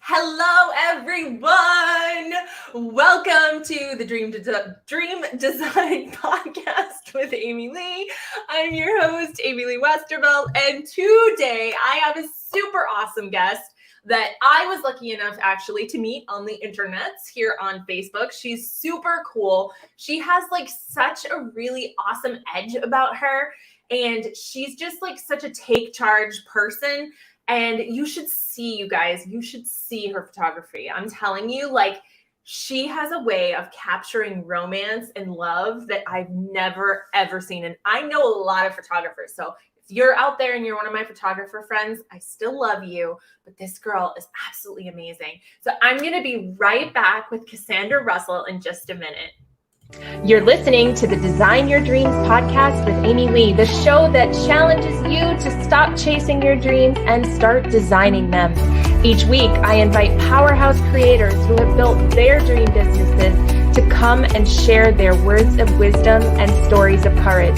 Hello, everyone. Welcome to the Dream Design Podcast with Amy Lee. I'm your host, Amy Lee Westervelt, and today I have a super awesome guest that I was lucky enough actually to meet on the internets here on Facebook. She's super cool. She has like such a really awesome edge about her, and she's just like such a take charge person. And you should see, you guys, you should see her photography. I'm telling you, like, she has a way of capturing romance and love that I've never, ever seen. And I know a lot of photographers. So if you're out there and you're one of my photographer friends, I still love you. But this girl is absolutely amazing. So I'm going to be right back with Kassandra Russell in just a minute. You're listening to the Design Your Dreams podcast with Amy Lee, the show that challenges you to stop chasing your dreams and start designing them. Each week, I invite powerhouse creators who have built their dream businesses to come and share their words of wisdom and stories of courage.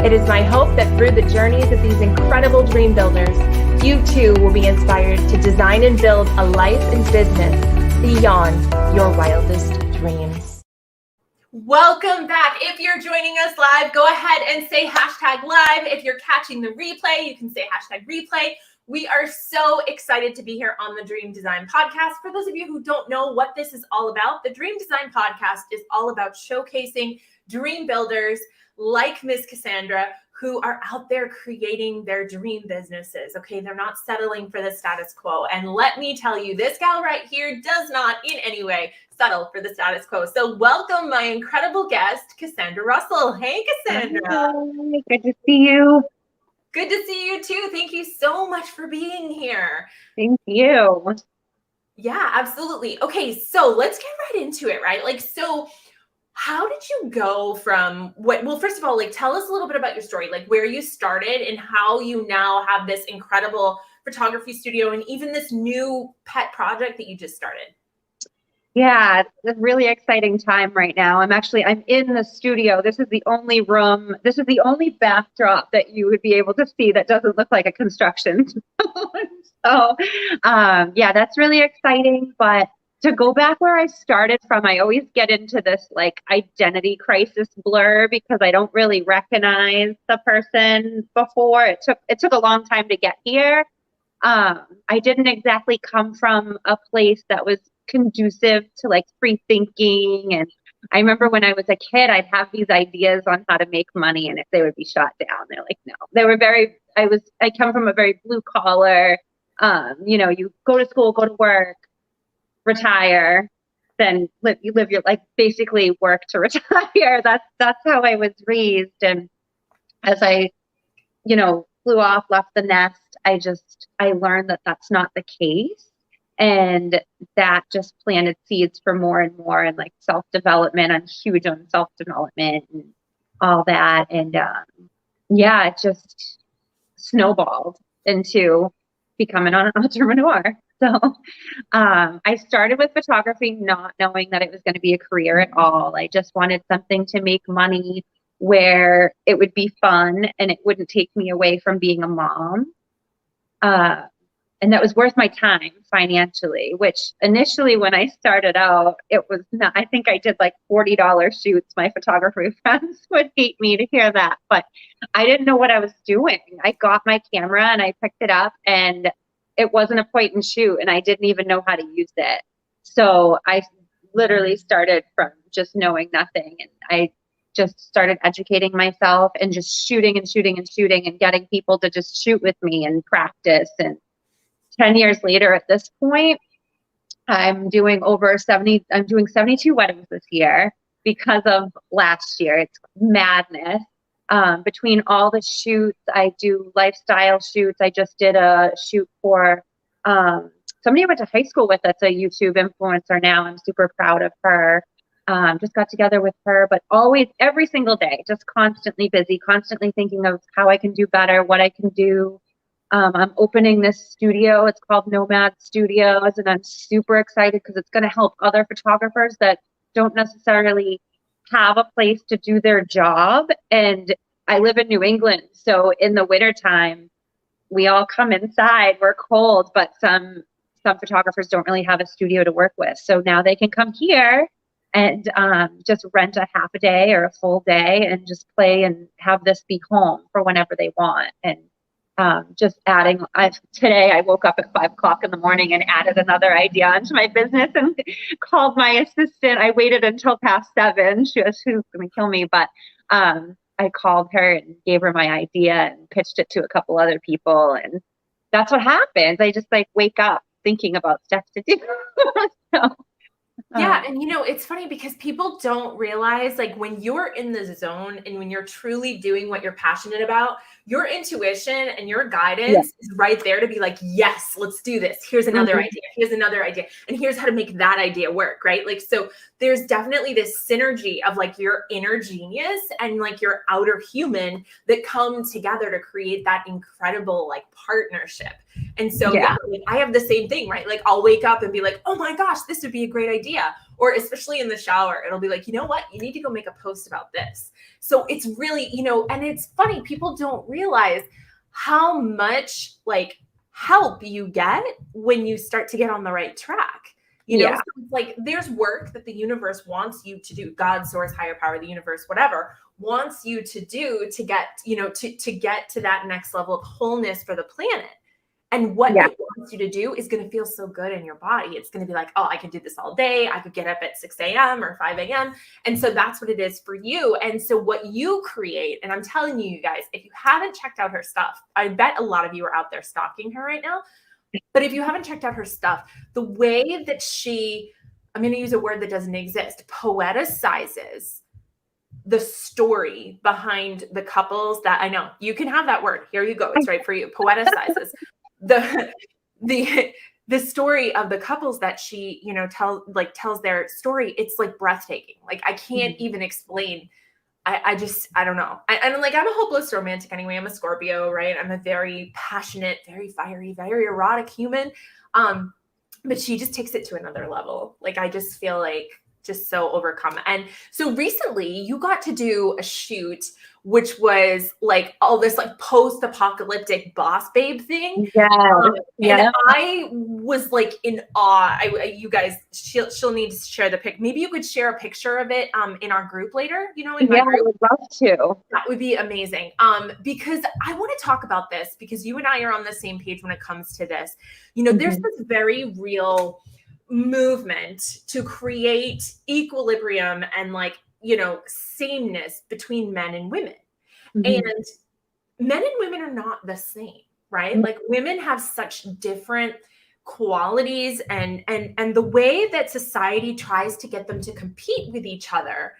It is my hope that through the journeys of these incredible dream builders, you too will be inspired to design and build a life and business beyond your wildest dreams. Welcome back. If you're joining us live, go ahead and say hashtag live. If you're catching the replay, you can say hashtag replay. We are so excited to be here on the Dream Design Podcast. For those of you who don't know what this is all about, the Dream Design Podcast is all about showcasing dream builders like Miss Kassandra who are out there creating their dream businesses. Okay, they're not settling for the status quo. And let me tell you, this gal right here does not in any way settle for the status quo. So welcome my incredible guest, Kassandra Russell. Hey, Kassandra. Hi, good to see you. Good to see you too. Thank you so much for being here. Thank you. Yeah, absolutely. Okay, so let's get right into it, right? So how did you go from well, first of all, tell us a little bit about your story, like where you started and how you now have this incredible photography studio and even this new pet project that you just started. Yeah, it's a really exciting time right now. I'm in the studio. This is the only room, this is the only backdrop that you would be able to see that doesn't look like a construction zone. So, yeah, that's really exciting. But to go back where I started from, I always get into this like identity crisis blur because I don't really recognize the person before. It took a long time to get here. I didn't exactly come from a place that was conducive to like free thinking. And I remember when I was a kid, I'd have these ideas on how to make money and if they would be shot down. They're like, no, they were I come from a very blue collar, you go to school, go to work, retire, then you live your like basically work to retire. That's how I was raised. And as I, flew off, left the nest, I learned that that's not the case. And that just planted seeds for more and more and like self-development. I'm huge on self-development and all that. And yeah, it just snowballed into becoming an entrepreneur. So I started with photography, not knowing that it was going to be a career at all. I just wanted something to make money where it would be fun and it wouldn't take me away from being a mom. And that was worth my time financially, which initially when I started out, it was not, I think I did like $40 shoots. My photography friends would hate me to hear that, but I didn't know what I was doing. I got my camera and I picked it up and it wasn't a point and shoot and I didn't even know how to use it. So I literally started from just knowing nothing. And I just started educating myself and just shooting and getting people to just shoot with me and practice. And 10 years later at this point, I'm doing 72 weddings this year because of last year. It's madness. Between all the shoots, I do lifestyle shoots. I just did a shoot for somebody I went to high school with that's a YouTube influencer now. I'm super proud of her. Just got together with her, but always every single day, just constantly busy, constantly thinking of how I can do better, what I can do. I'm opening this studio. It's called Nomad Studios, and I'm super excited because it's going to help other photographers that don't necessarily have a place to do their job. And I live in New England, so in the wintertime, we all come inside. We're cold, but some some photographers don't really have a studio to work with. So now they can come here and just rent a half a day or a full day and just play and have this be home for whenever they want. And just adding, today I woke up at 5 o'clock in the morning and added another idea onto my business and called my assistant. I waited until past 7. She was going to kill me, but I called her and gave her my idea and pitched it to a couple other people. And that's what happens. I just like wake up thinking about stuff to do. So, yeah. And it's funny because people don't realize, like, when you're in the zone and when you're truly doing what you're passionate about, your intuition and your guidance is right there to be like, yes, let's do this. Here's another idea. Here's another idea. And here's how to make that idea work. Right. Like, so there's definitely this synergy of like your inner genius and like your outer human that come together to create that incredible like partnership. And so, like, I have the same thing, right? Like I'll wake up and be like, oh my gosh, this would be a great idea. Or especially in the shower, it'll be like, you know what? You need to go make a post about this. So it's really, and it's funny, people don't realize how much like help you get when you start to get on the right track. So it's like there's work that the universe wants you to do. God, source, higher power, the universe, whatever, wants you to do to get, to get to that next level of wholeness for the planet. And what it wants you to do is going to feel so good in your body. It's going to be like, oh, I could do this all day. I could get up at 6 a.m. or 5 a.m. And so that's what it is for you. And so what you create, and I'm telling you guys, if you haven't checked out her stuff, I bet a lot of you are out there stalking her right now. But if you haven't checked out her stuff, the way that I'm going to use a word that doesn't exist, poeticizes the story behind the couples that I know you can have that word. Here you go. It's right for you. Poeticizes the story of the couples that she, tells their story. It's like breathtaking. Like I can't even explain. I don't know. I'm a hopeless romantic anyway. I'm a Scorpio, right? I'm a very passionate, very fiery, very erotic human. But she just takes it to another level. Like I just feel like just so overcome. And so recently you got to do a shoot, which was like all this like post-apocalyptic boss babe thing. And I was like in awe. You guys, she'll need to share the pic. Maybe you could share a picture of it in our group later, in my group. I would love to. That would be amazing. Because I want to talk about this because you and I are on the same page when it comes to this. There's this very real movement to create equilibrium and like, sameness between men and women. And men and women are not the same, right? Like women have such different qualities and the way that society tries to get them to compete with each other.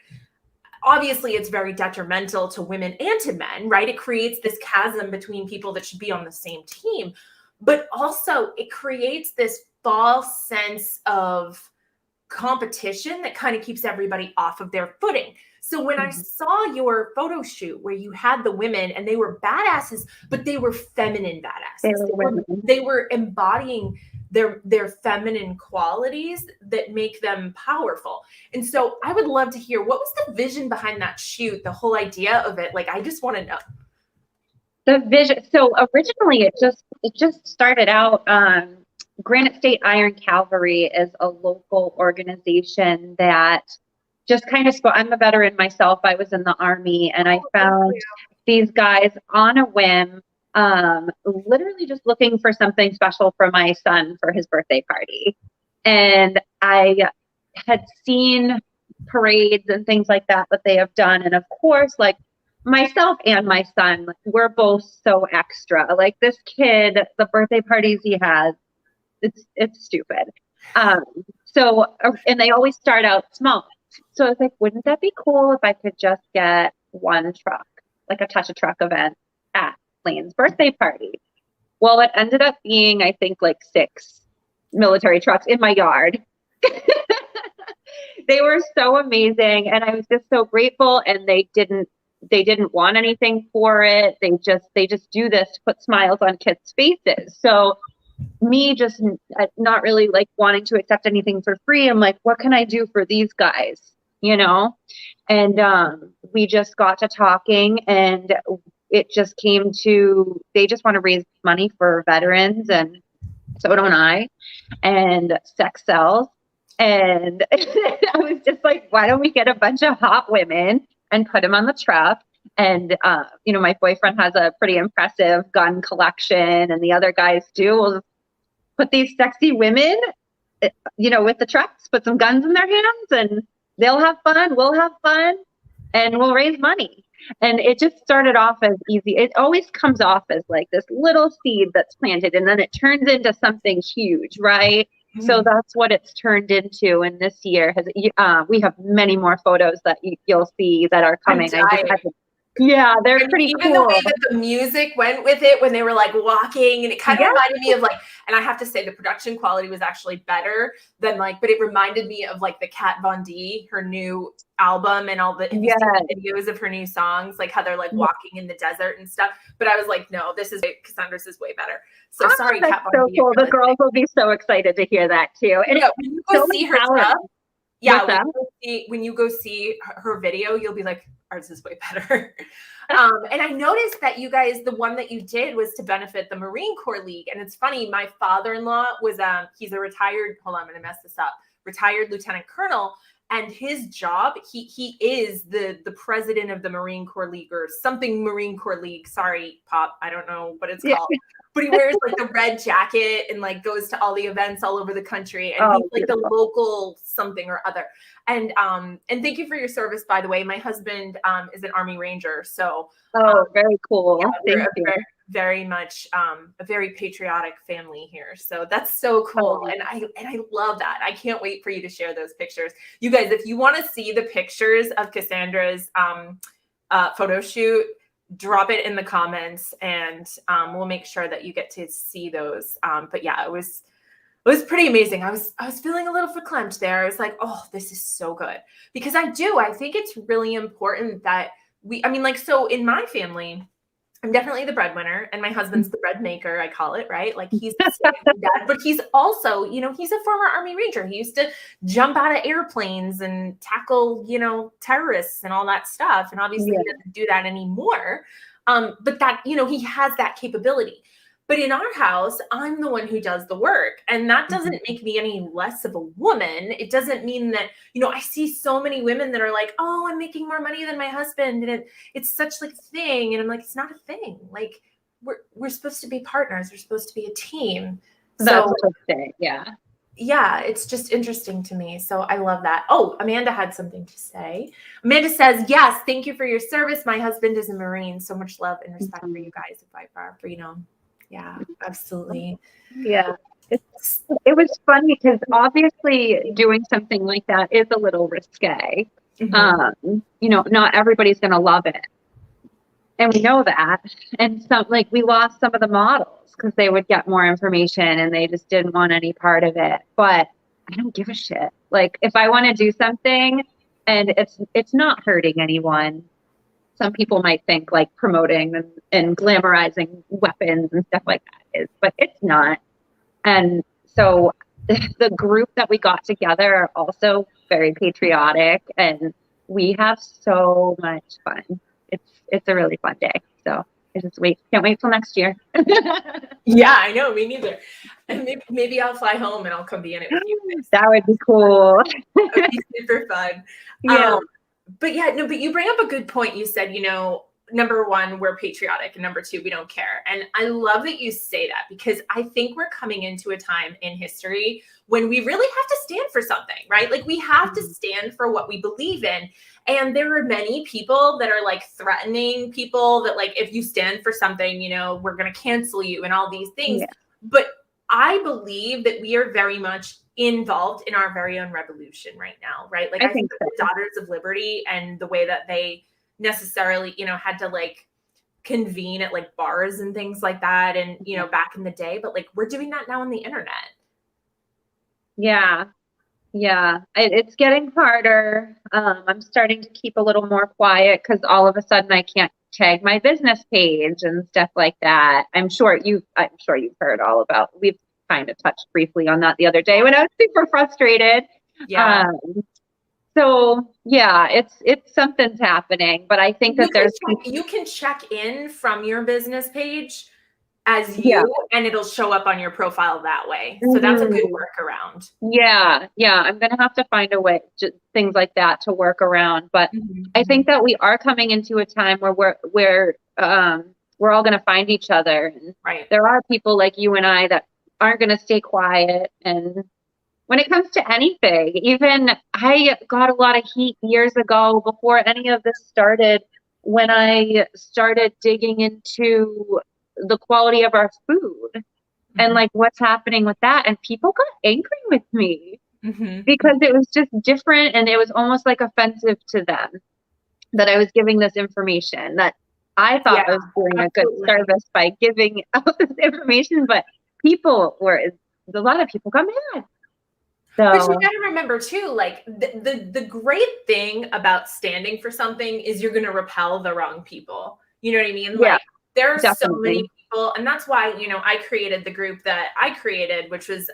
Obviously, it's very detrimental to women and to men, right? It creates this chasm between people that should be on the same team, but also it creates this false sense of competition that kind of keeps everybody off of their footing. So when I saw your photo shoot where you had the women and they were badasses, but they were feminine badasses. They were embodying their feminine qualities that make them powerful. And so I would love to hear, what was the vision behind that shoot, the whole idea of it? Like, I just want to know. The vision. So originally it just started out, Granite State Iron Cavalry is a local organization that just kind of I'm a veteran myself. I was in the Army and I found these guys on a whim, literally just looking for something special for my son for his birthday party. And I had seen parades and things like that they have done. And of course, like myself and my son, we're both so extra. Like this kid, the birthday parties he has, it's stupid. And they always start out small. So I was like, wouldn't that be cool if I could just get one truck, like a touch a truck event at Lane's birthday party? Well, it ended up being, I think, like 6 military trucks in my yard. They were so amazing. And I was just so grateful. And they didn't want anything for it. They just do this to put smiles on kids' faces. So me just not really like wanting to accept anything for free. I'm like, what can I do for these guys? And we just got to talking and it just came to, they just want to raise money for veterans. And So don't I. And sex sells. And I was just like, why don't we get a bunch of hot women and put them on the truck? And, my boyfriend has a pretty impressive gun collection, and the other guys do. We'll just put these sexy women, with the trucks, put some guns in their hands, and they'll have fun. We'll have fun, and we'll raise money. And it just started off as easy. It always comes off as like this little seed that's planted, and then it turns into something huge, right? So that's what it's turned into. And this year we have many more photos that you'll see that are coming. Yeah, they're pretty even cool. The way that the music went with it when they were like walking, and it kind of reminded me of like, and I have to say the production quality was actually better than like, but it reminded me of like the Kat Von D, her new album, and all the videos of her new songs, like how they're like walking in the desert and stuff. But I was like, no, Kassandra's is way better. So sorry, Kat Von D. So cool. The girls will be so excited to hear that too. And when you go see her stuff, when you go see her video, you'll be like, ours is way better. And I noticed that you guys, the one that you did was to benefit the Marine Corps League. And it's funny, my father-in-law was, he's a retired, hold on, I'm going to mess this up, retired lieutenant colonel. And his job, he is the president of the Marine Corps League or something Marine Corps League. Sorry, Pop, I don't know what it's called. But he wears like the red jacket and like goes to all the events all over the country. And he's like the local something or other. And thank you for your service, by the way. My husband is an Army Ranger. So very cool. Yeah, thank you. Very much a very patriotic family here. So that's so cool. And I love that. I can't wait for you to share those pictures. You guys, if you want to see the pictures of Kassandra's photo shoot, drop it in the comments, and we'll make sure that you get to see those. But yeah, it was pretty amazing. I was feeling a little verklempt there. I was like, oh, this is so good. Because I think it's really important that so in my family, I'm definitely the breadwinner, and my husband's the bread maker, I call it, right? Like he's the dad, but he's also, he's a former Army Ranger. He used to jump out of airplanes and tackle, terrorists and all that stuff. And obviously he doesn't do that anymore. But that, he has that capability. But in our house, I'm the one who does the work. And that doesn't make me any less of a woman. It doesn't mean that, I see so many women that are like, oh, I'm making more money than my husband. And it's such like a thing. And I'm like, it's not a thing. Like we're supposed to be partners. We're supposed to be a team. That's what I say. Yeah. Yeah, it's just interesting to me. So I love that. Oh, Amanda had something to say. Amanda says, yes, thank you for your service. My husband is a Marine. So much love and respect for you guys and fight for our freedom. Yeah, absolutely. Yeah. It was fun because obviously doing something like that is a little risque. Not everybody's going to love it. And we know that. And so we lost some of the models because they would get more information and they just didn't want any part of it. But I don't give a shit. Like if I want to do something and it's not hurting anyone, some people might think like promoting and glamorizing weapons and stuff like that is, but it's not. And so the group that we got together are also very patriotic, and we have so much fun. It's a really fun day. So I just can't wait till next year. Yeah, I know, me neither. And maybe I'll fly home and I'll come be in it with you guys. That would be cool. It would be super fun. Yeah. But you bring up a good point. You said, number one, we're patriotic, and number two, we don't care. And I love that you say that, because I think we're coming into a time in history when we really have to stand for something, right? Like we have to stand for what we believe in. And there are many people that are like threatening people that like, if you stand for something, we're going to cancel you and all these things. Yeah. But I believe that we are very much involved in our very own revolution right now, right? Like I think so. The Daughters of Liberty and the way that they necessarily, had to like convene at like bars and things like that. And, back in the day, but like we're doing that now on the internet. Yeah. Yeah. It's getting harder. I'm starting to keep a little more quiet because all of a sudden I can't tag my business page and stuff like that. I'm sure you've heard all about, we've kind of touched briefly on that the other day when I was super frustrated. Yeah. So yeah, it's something's happening, but I think that you can check in from your business page as Yeah. you, and it'll show up on your profile that way. So that's a good workaround. Yeah. I'm gonna have to find a way, just things like that to work around. But I think that we are coming into a time where we're all gonna find each other. And Right. there are people like you and I that aren't gonna stay quiet. And when it comes to anything, even I got a lot of heat years ago before any of this started, when I started digging into the quality of our food and like what's happening with that. And people got angry with me because it was just different, and it was almost like offensive to them that I was giving this information that I thought I was doing a good service by giving out this information, but a lot of people got mad. So, but you gotta remember too, like the great thing about standing for something is you're gonna repel the wrong people. You know what I mean? Yeah, like there are so definitely. many people, and that's why, you know, I created the group that I created, which was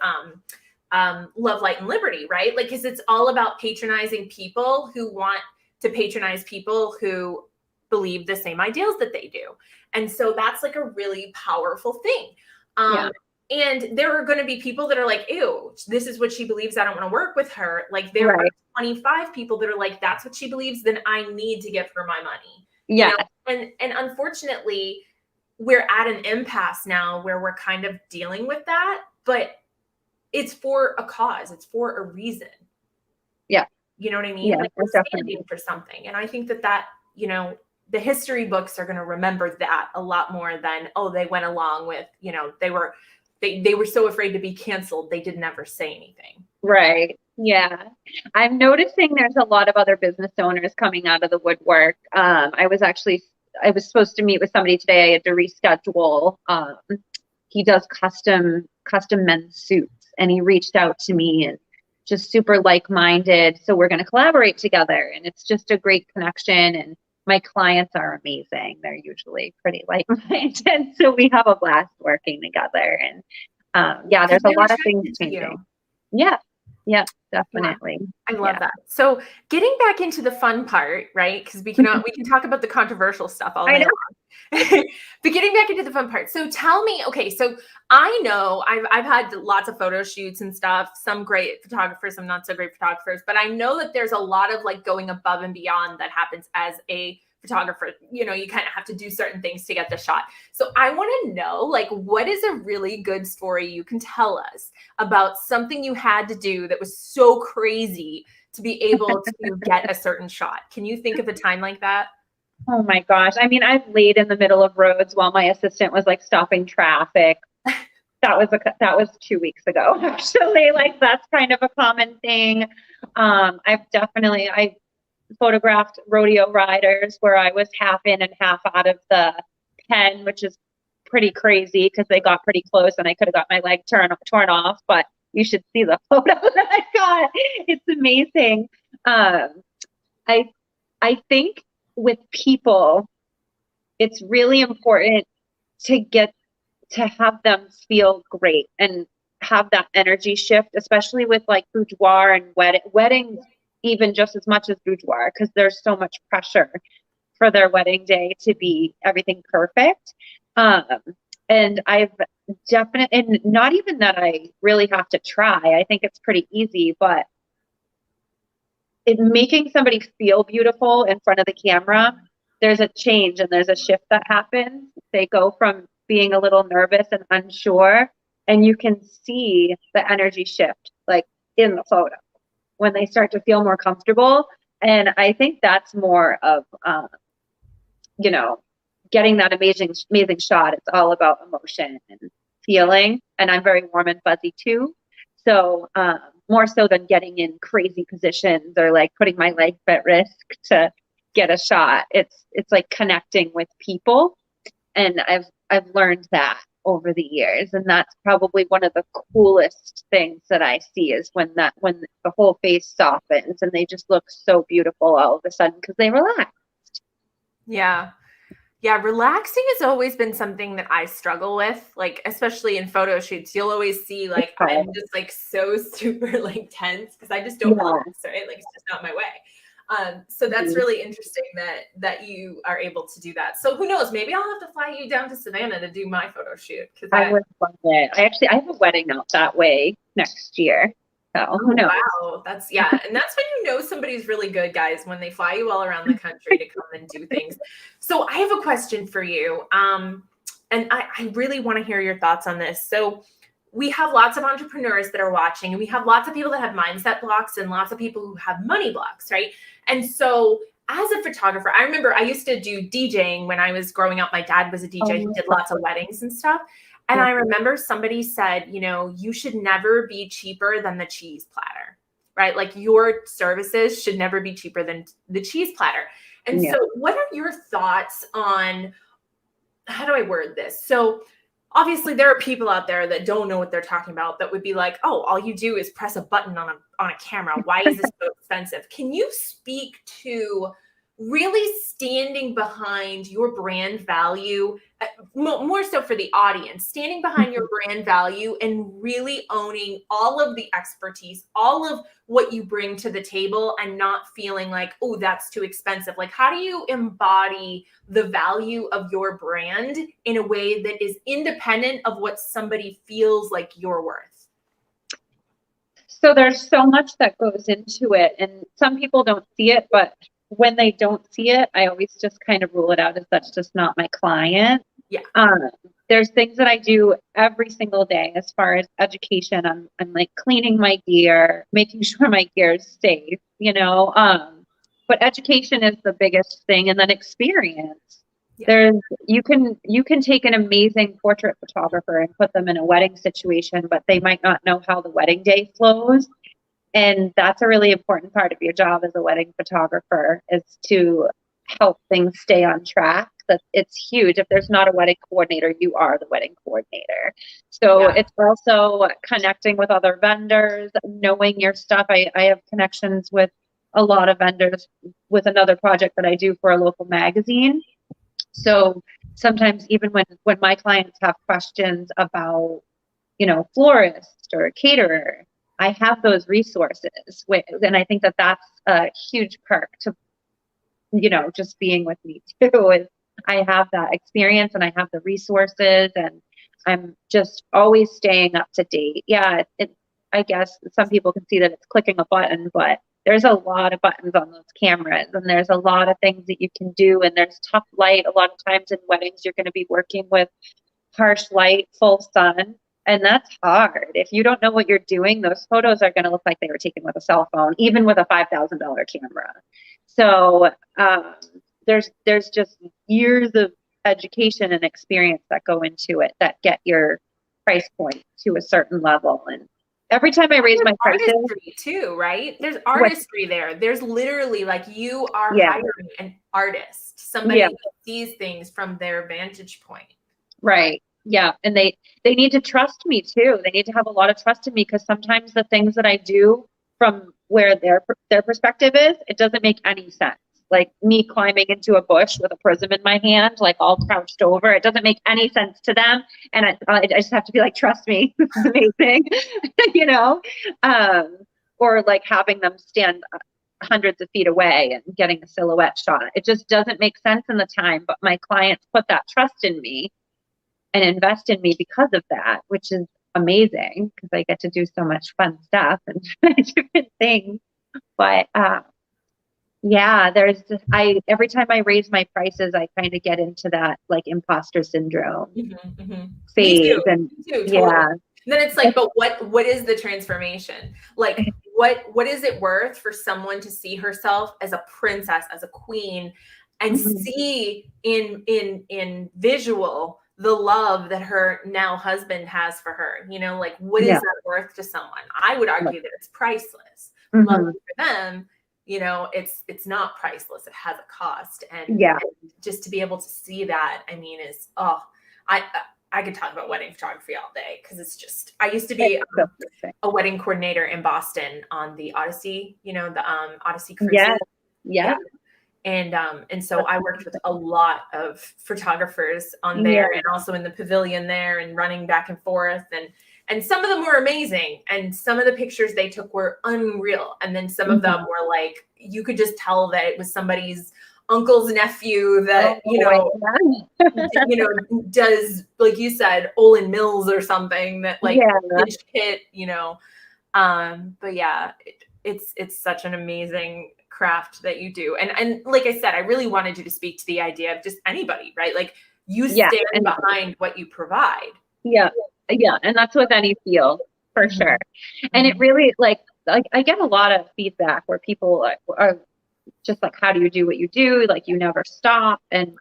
Love, Light, and Liberty, right? Like, because it's all about patronizing people who want to patronize people who believe the same ideals that they do. And so that's like a really powerful thing. And there are going to be people that are like, ew, this is what she believes, I don't want to work with her. Like there are 25 people that are like, that's what she believes, then I need to give her my money. Yeah. You know? And unfortunately, we're at an impasse now where we're kind of dealing with that, but it's for a cause. It's for a reason. Yeah. You know what I mean? Yeah, like we're standing for something. And I think that, you know, the history books are going to remember that a lot more than, oh, they went along with, you know, they were so afraid to be canceled. They didn't ever say anything. Right. Yeah. I'm noticing there's a lot of other business owners coming out of the woodwork. I was supposed to meet with somebody today. I had to reschedule. He does custom men's suits, and he reached out to me, and just super like-minded. So we're going to collaborate together, and it's just a great connection. And my clients are amazing. They're usually pretty like-minded. So we have a blast working together. And there's a lot of things changing. Yeah, definitely. Yeah, I love that. So getting back into the fun part, right? Because we can talk about the controversial stuff all day long. But getting back into the fun part. So tell me, okay, so I know I've had lots of photo shoots and stuff, some great photographers, some not so great photographers, but I know that there's a lot of like going above and beyond that happens as a photographer. You know, you kind of have to do certain things to get the shot. So I want to know, like, what is a really good story you can tell us about something you had to do that was so crazy to be able to get a certain shot? Can you think of a time like that? Oh my gosh. I mean, I've laid in the middle of roads while my assistant was like stopping traffic. That was 2 weeks ago, actually. Like that's kind of a common thing. I photographed rodeo riders where I was half in and half out of the pen, which is pretty crazy because they got pretty close and I could have got my leg torn off, but you should see the photo that I got. It's amazing. I think with people, it's really important to have them feel great and have that energy shift, especially with like boudoir and weddings, even just as much as boudoir, because there's so much pressure for their wedding day to be everything perfect. And I've definitely, and not even that I really have to try, I think it's pretty easy, but making somebody feel beautiful in front of the camera, there's a change and there's a shift that happens. They go from being a little nervous and unsure, and you can see the energy shift like in the photo when they start to feel more comfortable. And I think that's more of, getting that amazing shot. It's all about emotion and feeling. And I'm very warm and fuzzy too. So more so than getting in crazy positions or like putting my life at risk to get a shot. It's like connecting with people. And I've learned that over the years. And that's probably one of the coolest things that I see is when the whole face softens and they just look so beautiful all of a sudden because they relax. Yeah. Yeah, relaxing has always been something that I struggle with, like, especially in photo shoots. You'll always see, like, I'm just, like, so super, like, tense because I just don't relax, right? Like, it's just not my way. So that's really interesting that you are able to do that. So who knows? Maybe I'll have to fly you down to Savannah to do my photo shoot. I would love it. I have a wedding out that way next year. So who knows? Wow, and that's when you know somebody's really good, guys, when they fly you all around the country to come and do things. So I have a question for you, and I really want to hear your thoughts on this. So we have lots of entrepreneurs that are watching, and we have lots of people that have mindset blocks and lots of people who have money blocks, right? And so as a photographer, I remember I used to do DJing when I was growing up. My dad was a DJ who did lots of weddings and stuff. And I remember somebody said, you should never be cheaper than the cheese platter, right? Like your services should never be cheaper than the cheese platter. And so what are your thoughts on, how do I word this? So obviously there are people out there that don't know what they're talking about that would be like, oh, all you do is press a button on a camera. Why is this so expensive? Can you speak to really standing behind your brand value, more so for the audience, standing behind your brand value and really owning all of the expertise, all of what you bring to the table and not feeling like, oh, that's too expensive? Like, how do you embody the value of your brand in a way that is independent of what somebody feels like you're worth? So there's so much that goes into it, and some people don't see it, but when they don't see it, I always just kind of rule it out as that's just not my client. Yeah. There's things that I do every single day as far as education. I'm like cleaning my gear, making sure my gear is safe, but education is the biggest thing. And then experience. Yeah. You can take an amazing portrait photographer and put them in a wedding situation, but they might not know how the wedding day flows. And that's a really important part of your job as a wedding photographer, is to help things stay on track. It's huge. If there's not a wedding coordinator, you are the wedding coordinator. So it's also connecting with other vendors, knowing your stuff. I have connections with a lot of vendors with another project that I do for a local magazine. So sometimes even when my clients have questions about, florist or caterer, I have those resources, and I think that that's a huge perk to, just being with me too, is I have that experience and I have the resources, and I'm just always staying up to date. Yeah, I guess some people can see that it's clicking a button, but there's a lot of buttons on those cameras, and there's a lot of things that you can do, and there's tough light. A lot of times in weddings, you're going to be working with harsh light, full sun. And that's hard. If you don't know what you're doing, those photos are going to look like they were taken with a cell phone, even with a $5,000 camera. So there's just years of education and experience that go into it that get your price point to a certain level. And every time I raise my prices, too, right? There's artistry there. There's literally like you are hiring an artist, somebody who sees things from their vantage point. Right. Yeah. And they need to trust me too. They need to have a lot of trust in me, because sometimes the things that I do from where their perspective is, it doesn't make any sense. Like me climbing into a bush with a prism in my hand, like all crouched over, it doesn't make any sense to them. And I just have to be like, trust me, this is amazing, or like having them stand hundreds of feet away and getting a silhouette shot. It just doesn't make sense in the time, but my clients put that trust in me and invest in me because of that, which is amazing, because I get to do so much fun stuff and different things. But every time I raise my prices, I kind of get into that like imposter syndrome phase. Me too, totally. And then it's like, but what is the transformation? Like what is it worth for someone to see herself as a princess, as a queen, and see in visual the love that her now husband has for her? Like what is that worth to someone? I would argue that it's priceless. Love for them, it's not priceless. It has a cost. And just to be able to see that, I mean, I could talk about wedding photography all day, because it's just, I used to be a wedding coordinator in Boston on the Odyssey, the Odyssey cruises. Yeah. And so I worked with a lot of photographers on there, and also in the pavilion there, and running back and forth. And some of them were amazing. And some of the pictures they took were unreal. And then some of them were like, you could just tell that it was somebody's uncle's nephew that, does, like you said, Olin Mills or something that like hit, but yeah, it's such an amazing craft that you do. And like I said, I really wanted you to speak to the idea of just anybody, right? Like you stand behind what you provide. Yeah. And that's with any field for sure. And it really like I get a lot of feedback where people are just like, how do you do what you do? Like you never stop. And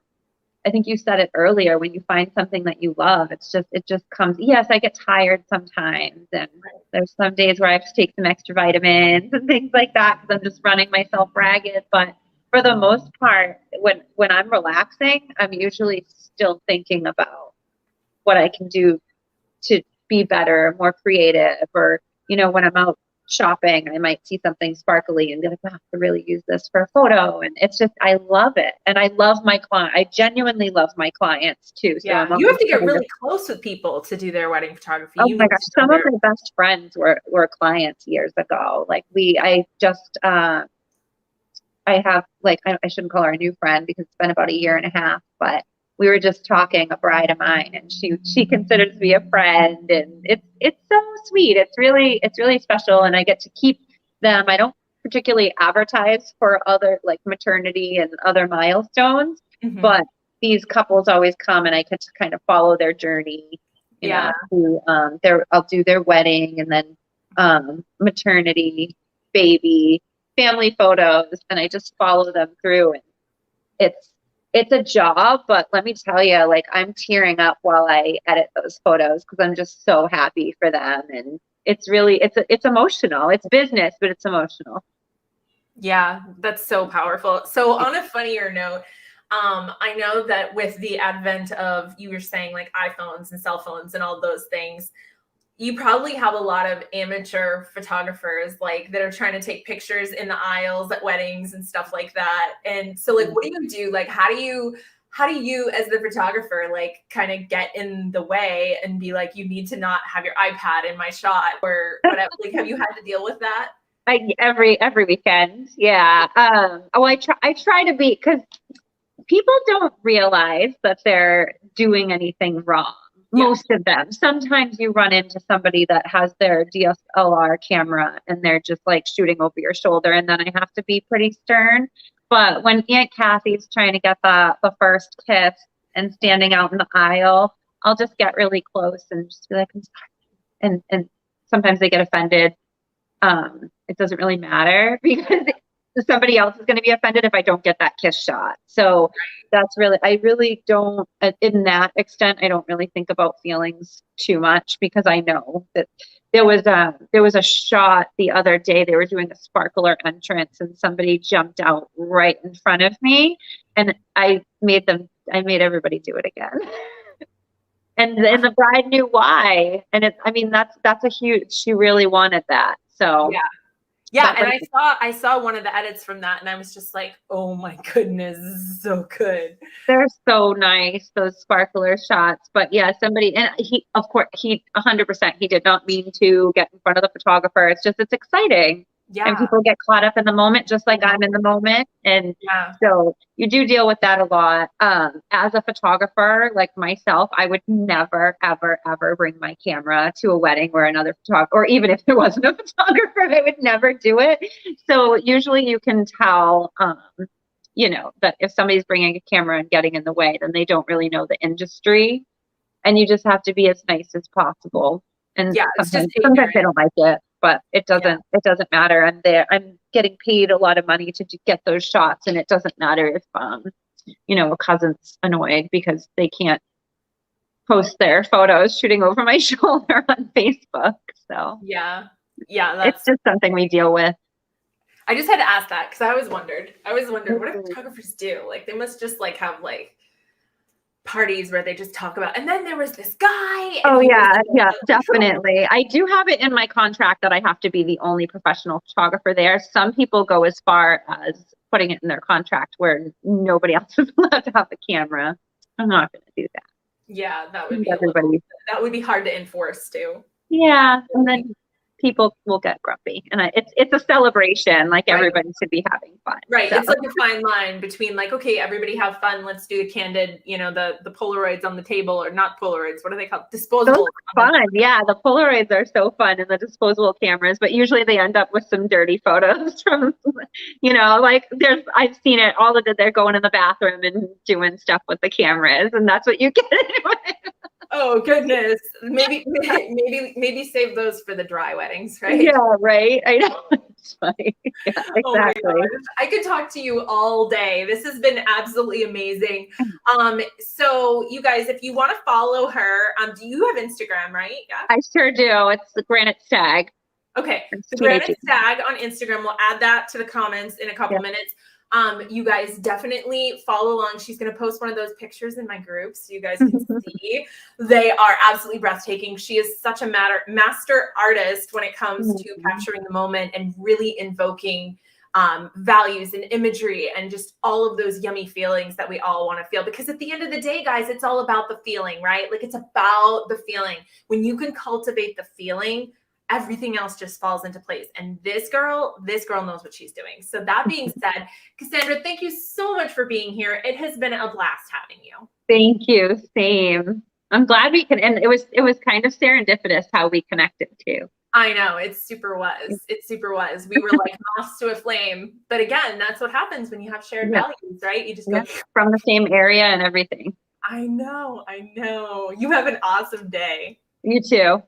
I think you said it earlier, when you find something that you love, it just comes. Yes, I get tired sometimes. And there's some days where I have to take some extra vitamins and things like that because I'm just running myself ragged. But for the most part, when I'm relaxing, I'm usually still thinking about what I can do to be better, more creative, or, when I'm out shopping, I might see something sparkly and be like, I have to really use this for a photo. And it's just, I love it. And I love my client. I genuinely love my clients too. So yeah, you have to get really close with people to do their wedding photography. Oh my gosh. Some of my best friends were clients years ago. Like I have like, I shouldn't call her a new friend because it's been about a year and a half, but we were just talking, a bride of mine, and she considers me a friend, and it's so sweet. It's really special, and I get to keep them. I don't particularly advertise for other like maternity and other milestones, but these couples always come, and I get to kind of follow their journey. I'll do their wedding, and then maternity, baby, family photos, and I just follow them through, and it's a job, but let me tell you, like I'm tearing up while I edit those photos because I'm just so happy for them. And it's emotional. It's business, but it's emotional. Yeah, that's so powerful. So on a funnier note, I know that with the advent of, you were saying like iPhones and cell phones and all those things, you probably have a lot of amateur photographers like that are trying to take pictures in the aisles at weddings and stuff like that. And so like, what do you do? Like, how do you as the photographer, like kind of get in the way and be like, you need to not have your iPad in my shot or whatever? Like, have you had to deal with that? Every weekend. Yeah. I try to be, because people don't realize that they're doing anything wrong. Most of them. Sometimes you run into somebody that has their DSLR camera and they're just like shooting over your shoulder, and then I have to be pretty stern. But when Aunt Kathy's trying to get the first kiss and standing out in the aisle, I'll just get really close and just be like, I'm sorry. And sometimes they get offended. It doesn't really matter because somebody else is going to be offended if I don't get that kiss shot. So I really don't, in that extent, I don't really think about feelings too much because I know that there was a shot the other day. They were doing a sparkler entrance and somebody jumped out right in front of me, and I made everybody do it again. and the bride knew why. And that's a huge, she really wanted that. So yeah, and I saw one of the edits from that, and I was just like, "Oh my goodness, this is so good." They're so nice, those sparkler shots. But yeah, somebody, and he 100%, he did not mean to get in front of the photographer. It's exciting. Yeah. And people get caught up in the moment, just like I'm in the moment. And so you do deal with that a lot. As a photographer, like myself, I would never, ever, ever bring my camera to a wedding where another photographer, or even if there wasn't a photographer, I would never do it. So usually you can tell, that if somebody's bringing a camera and getting in the way, then they don't really know the industry. And you just have to be as nice as possible. And sometimes they don't like it. But it doesn't matter. I'm getting paid a lot of money to get those shots, and it doesn't matter if a cousin's annoyed because they can't post their photos shooting over my shoulder on Facebook. So it's just something we deal with. I just had to ask that because I always wondered what do photographers do? Like they must just like have like parties where they just talk about, and then there was this guy. Oh yeah, definitely. I do have it in my contract that I have to be the only professional photographer there. Some people go as far as putting it in their contract where nobody else is allowed to have a camera. I'm not going to do that. Yeah, that would be hard to enforce too. Yeah, and then people will get grumpy, and it's a celebration. Like Right. everybody should be having fun. Right. So. It's like a fine line between like, okay, everybody have fun. Let's do the candid, the Polaroids on the table, or not Polaroids. What are they called? Those Disposable. are fun. Yeah, the Polaroids are so fun, and the disposable cameras, but usually they end up with some dirty photos from, like I've seen it all they're going in the bathroom and doing stuff with the cameras, and that's what you get anyway. Oh goodness. Maybe save those for the dry weddings, right? Yeah, right. I know. It's funny. Yeah, exactly. Oh my gosh. I could talk to you all day. This has been absolutely amazing. So you guys, if you want to follow her, do you have Instagram, right? Yeah. I sure do. It's the Granite Stag. Okay. The Granite Stag on Instagram. We'll add that to the comments in a couple minutes. You guys definitely follow along. She's going to post one of those pictures in my group so you guys can see. They are absolutely breathtaking. She is such a master artist when it comes to capturing the moment and really invoking values and imagery and just all of those yummy feelings that we all want to feel. Because at the end of the day, guys, it's all about the feeling, right? Like it's about the feeling. When you can cultivate the feeling, everything else just falls into place. And this girl knows what she's doing. So that being said, Kassandra, thank you so much for being here. It has been a blast having you. Thank you. Same. I'm glad we can, and it was kind of serendipitous how we connected too. I know, it super was. We were like moths to a flame. But again, that's what happens when you have shared values, right? You just go from the same area and everything. I know. You have an awesome day. You too.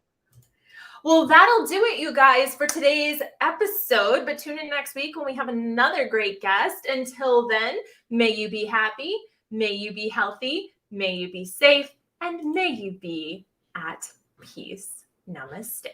Well, that'll do it, you guys, for today's episode. But tune in next week when we have another great guest. Until then, may you be happy, may you be healthy, may you be safe, and may you be at peace. Namaste.